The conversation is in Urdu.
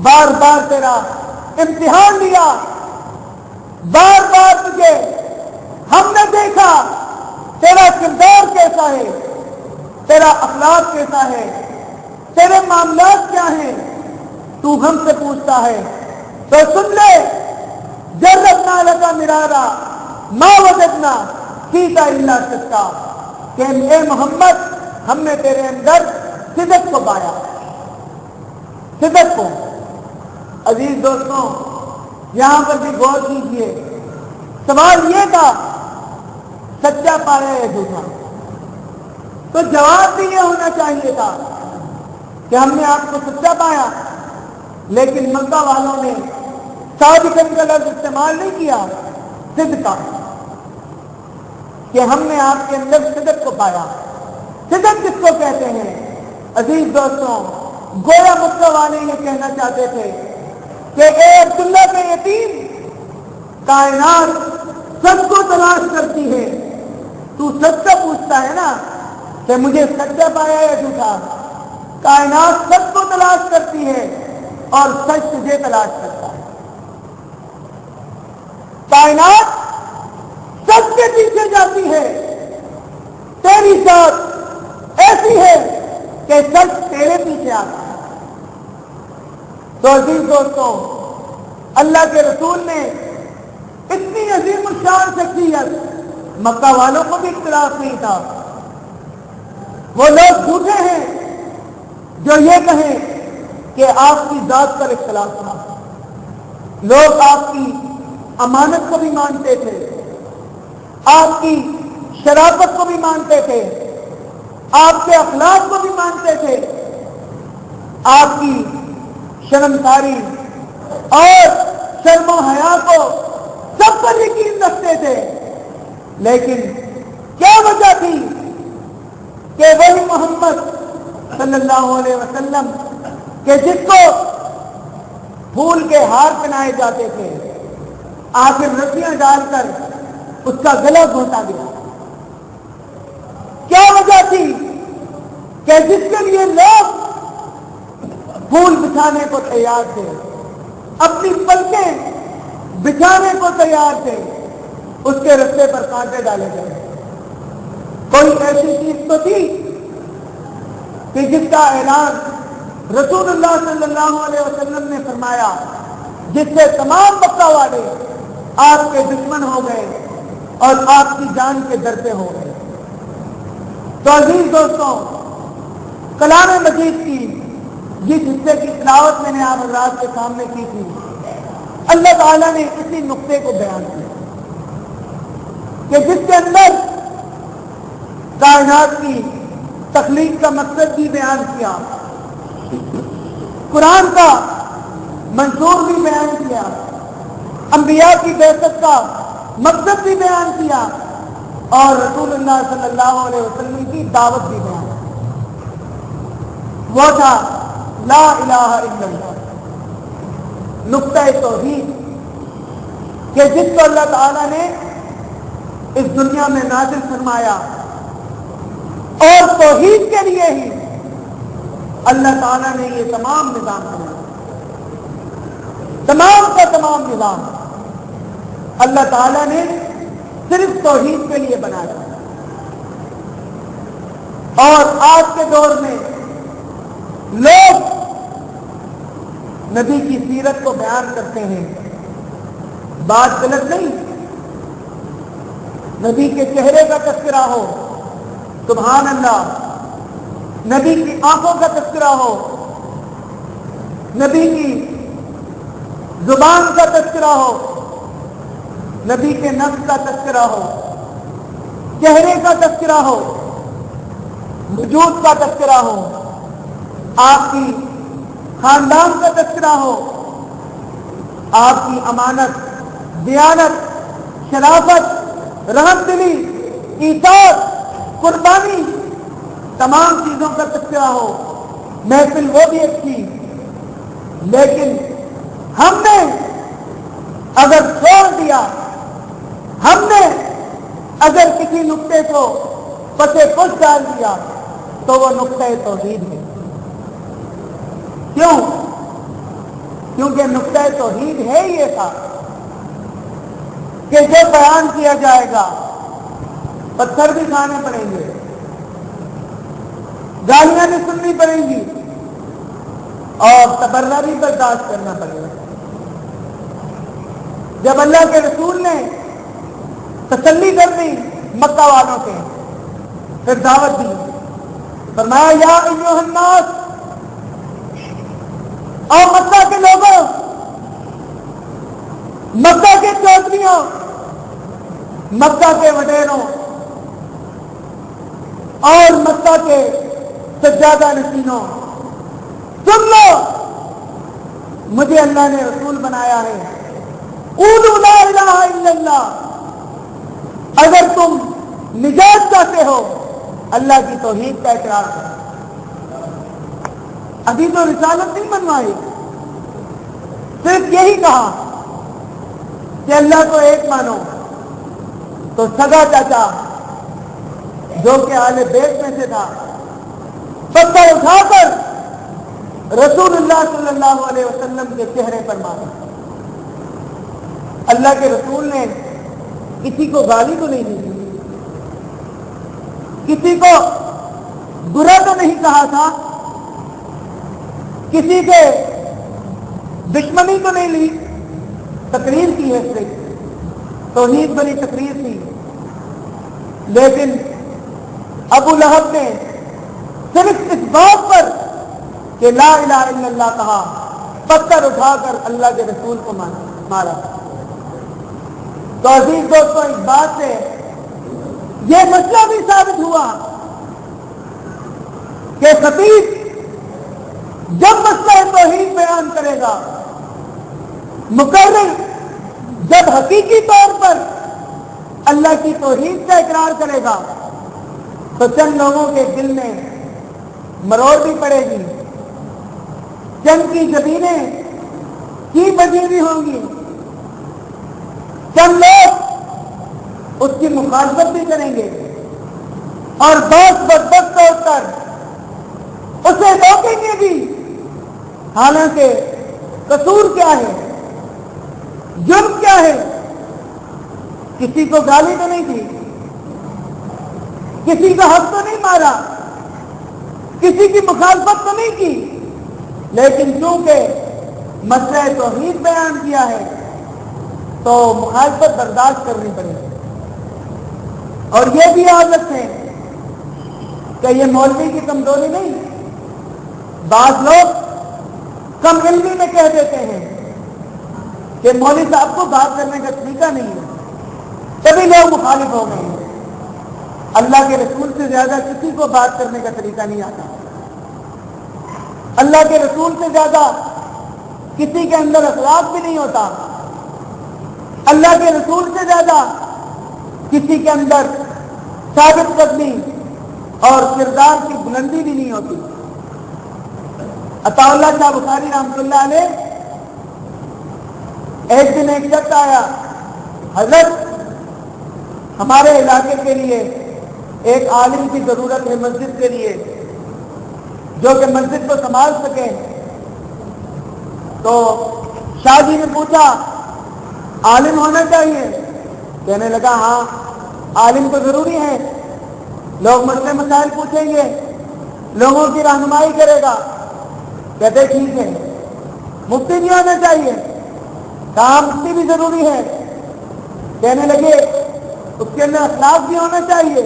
بار بار تیرا امتحان لیا، بار بار تجھے ہم نے دیکھا تیرا کردار کیسا ہے، تیرا اخلاق کیسا ہے، تیرے معاملات کیا ہیں، تو ہم سے پوچھتا ہے تو سن لے، جربنا لکا مرارا ما وجدنا فیک الا صدقا، کہ اے محمد ہم نے تیرے اندر صدق کو پایا، صدق کو۔ عزیز دوستوں، یہاں پر بھی غور کیجیے، سوال یہ تھا سچا پایا یا جھوٹا؟ تو جواب بھی یہ ہونا چاہیے تھا کہ ہم نے آپ کو سچا پایا، لیکن مکہ والوں نے صادقاً کا لفظ استعمال نہیں کیا، صدقہ، کہ ہم نے آپ کے اندر صدق کو پایا۔ صدق کس کو کہتے ہیں؟ عزیز دوستوں، گویا مکہ والے یہ کہنا چاہتے تھے کہ اے عبداللہ کے یتیم، کائنات سب کو تلاش کرتی ہے، تو سچ کا پوچھتا ہے نا کہ مجھے سچا پایا یا جھوٹا؟ کائنات سب کو تلاش کرتی ہے اور سچ تجھے تلاش کرتا ہے۔ کائنات سچ کے پیچھے جاتی ہے، تیری ذات ایسی ہے کہ سچ تیرے پیچھے آتا ہے۔ تو عزیز دوستوں، اللہ کے رسول نے اتنی عظیم الشان شخصیت، مکہ والوں کو بھی اختلاف نہیں تھا۔ وہ لوگ جھوٹے ہیں جو یہ کہیں کہ آپ کی ذات پر اختلاف تھا۔ لوگ آپ کی امانت کو بھی مانتے تھے، آپ کی شرافت کو بھی مانتے تھے، آپ کے اخلاق کو بھی مانتے تھے، آپ کی شرمساری اور شرم و حیا کو سب پر یقین رکھتے تھے، لیکن کیا وجہ تھی کہ وہی محمد صلی اللہ علیہ وسلم کہ جس کو پھول کے ہار پہنائے جاتے تھے، آخر رسیاں ڈال کر اس کا گلا گھونٹا گیا؟ کیا وجہ تھی کہ جس کے لیے لوگ پھول بچھانے کو تیار تھے، اپنی پلکیں بچھانے کو تیار تھے، اس کے رستے پر کانٹے ڈالے گئے؟ کوئی ایسی چیز تو تھی کہ جس کا اعلان رسول اللہ صلی اللہ علیہ وسلم نے فرمایا، جس سے تمام مکہ والے آپ کے دشمن ہو گئے اور آپ کی جان کے ڈرتے ہو گئے؟ تو عزیز دوستوں، کلام مجید کی جس حصے کی تلاوت میں نے آپ حضرات کے سامنے کی تھی، اللہ تعالیٰ نے اسی نقطے کو بیان کیا کہ جس کے اندر کائنات کی تخلیق کا مقصد بھی بیان کیا، قرآن کا منشور بھی بیان کیا، انبیاء کی بعثت کا مقصد بھی بیان کیا، اور رسول اللہ صلی اللہ علیہ وسلم کی دعوت بھی بیان کی۔ وہ تھا لا الہ الا اللہ، نقطہ توحید، کہ جس کو اللہ تعالیٰ نے اس دنیا میں نازل فرمایا، اور توحید کے لیے ہی اللہ تعالیٰ نے یہ تمام نظام بنایا، تمام کا تمام نظام اللہ تعالیٰ نے صرف توحید کے لیے بنایا۔ اور آج کے دور میں لوگ نبی کی سیرت کو بیان کرتے ہیں، بات غلط نہیں، نبی کے چہرے کا تذکرہ ہو، سبحان اللہ، نبی کی آنکھوں کا تذکرہ ہو، نبی کی زبان کا تذکرہ ہو، نبی کے نفس کا تذکرہ ہو، چہرے کا تذکرہ ہو، وجود کا تذکرہ ہو، آپ کی خاندان کا تذکرہ ہو، آپ کی امانت، دیانت، شرافت، رحم دلی، ایثار، قربانی، تمام چیزوں کا تذکرہ ہو، محفل وہ بھی اچھی، لیکن ہم نے اگر چھوڑ دیا، ہم نے اگر کسی نقطے کو پسے پش ڈال دیا، تو وہ نقطہ توحید ہے۔ کیوں؟ کیونکہ نقطۂ توحید ہے یہ تھا کہ جب بیان کیا جائے گا پتھر بھی کھانے پڑیں گے، گالیاں بھی سننی پڑیں گی اور تبرہ بھی برداشت کرنا پڑے گا۔ جب اللہ کے رسول نے تسلی کر دی مکہ والوں کے، پھر دعوت دی، فرمایا یا ایھا الناس، اور مکہ کے لوگوں، مکہ کے چودھریوں، مکہ کے وڈیروں اور مکہ کے سجادہ نشینوں، سن لو، مجھے اللہ نے رسول بنایا ہے، قولوا لا الہ الا اللہ، اگر تم نجات چاہتے ہو اللہ کی توحید کا اقرار کرو۔ ابھی تو رسالت نہیں منوائی، صرف یہی کہا کہ اللہ کو ایک مانو۔ تو سگا چاچا جو کہ اہل بیت میں سے تھا، پتھر اٹھا کر رسول اللہ صلی اللہ علیہ وسلم کے چہرے پر مارا۔ اللہ کے رسول نے کسی کو گالی تو نہیں دی، کسی کو برا تو نہیں کہا تھا، کسی سے دشمنی تو نہیں لی، تقریر کی ہے صرف توحید بنی تقریر تھی۔ لیکن ابو لہب نے صرف اس بات پر کہ لا الہ الا اللہ کہا، پتھر اٹھا کر اللہ کے رسول کو مارا۔ تو عزیز دوستوں، اس بات سے یہ مسئلہ بھی ثابت ہوا کہ خطیب جب مسئلہ توحید بیان کرے گا، مقرر جب حقیقی طور پر اللہ کی توحید کا اقرار کرے گا، تو چند لوگوں کے دل میں مروڑ بھی پڑے گی، چند کی زمینیں کی بجی بھی ہوں گی، چند لوگ اس کی مخالفت بھی کریں گے، اور بہت بدبخت ہو کر اسے روکیں گے بھی۔ حالانکہ قصور کیا ہے، جرم کیا ہے؟ کسی کو گالی تو نہیں دی، کسی کا حق تو نہیں مارا، کسی کی مخالفت تو نہیں کی، لیکن چونکہ مسئلہ توحید بیان کیا ہے تو مخالفت برداشت کرنی پڑے گی۔ اور یہ بھی یاد رکھیں کہ یہ مولوی کی کمزوری نہیں، بعض لوگ کم علمی میں کہہ دیتے ہیں کہ مولوی صاحب کو بات کرنے کا طریقہ نہیں ہے، تبھی لوگ مخالف ہو گئے ہیں۔ اللہ کے رسول سے زیادہ کسی کو بات کرنے کا طریقہ نہیں آتا، اللہ کے رسول سے زیادہ کسی کے اندر اخلاق بھی نہیں ہوتا، اللہ کے رسول سے زیادہ کسی کے اندر ثابت قدمی اور کردار کی بلندی بھی نہیں ہوتی۔ عطا اللہ شاہ بخاری رحمۃ اللہ علیہ، ایک دن ایک شخص آیا، حضرت ہمارے علاقے کے لیے ایک عالم کی ضرورت ہے مسجد کے لیے، جو کہ مسجد کو سنبھال سکے۔ تو شاہ جی نے پوچھا عالم ہونا چاہیے؟ کہنے لگا ہاں عالم تو ضروری ہے، لوگ مسئلے مسائل پوچھیں گے، لوگوں کی رہنمائی کرے گا۔ کہتے ٹھیک ہے، مفتی نہیں ہونا چاہیے؟ کہا مفتی بھی ضروری ہے۔ کہنے لگے اس کے اندر اخلاق بھی ہونا چاہیے؟